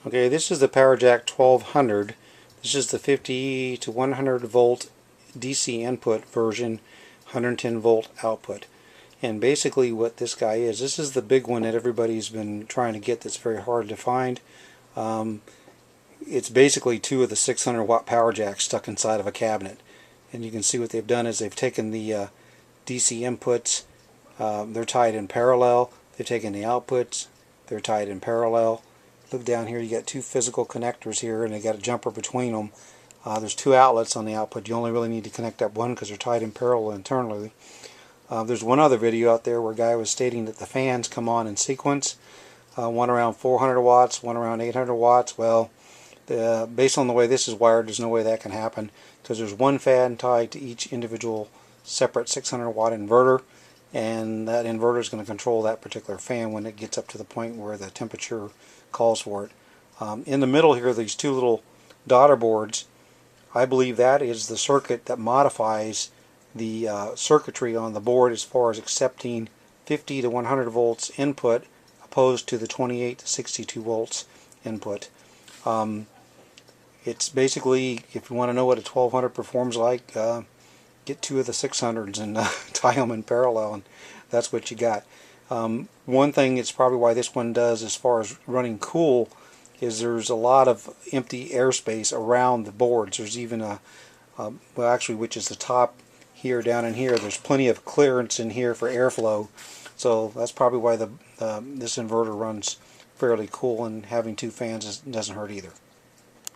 Okay, this is the PowerJack 1200. This is the 50 to 100 volt DC input version, 110 volt output. And basically what this guy is, this is the big one that everybody's been trying to get that's very hard to find. It's basically two of the 600 watt PowerJacks stuck inside of a cabinet. And you can see what they've done is they've taken the DC inputs, they're tied in parallel. They've taken the outputs, they're tied in parallel. Look down here, you got two physical connectors here, and they got a jumper between them. There's two outlets on the output. You only really need to connect up one because they're tied in parallel internally. There's one other video out there where a guy was stating that the fans come on in sequence. One around 400 watts, one around 800 watts. Well, based on the way this is wired, there's no way that can happen because there's one fan tied to each individual separate 600 watt inverter, and that inverter is going to control that particular fan when it gets up to the point where the temperature calls for it. In the middle here, these two little daughter boards, I believe that is the circuit that modifies the circuitry on the board as far as accepting 50 to 100 volts input opposed to the 28 to 62 volts input. It's basically, if you want to know what a 1200 performs like, get two of the 600s and tie them in parallel, and that's what you got. One thing, it's probably why this one does as far as running cool, is there's a lot of empty airspace around the boards. There's even a, well actually, which is the top here, down in here, there's plenty of clearance in here for airflow. So that's probably why this inverter runs fairly cool, and having two fans doesn't hurt either.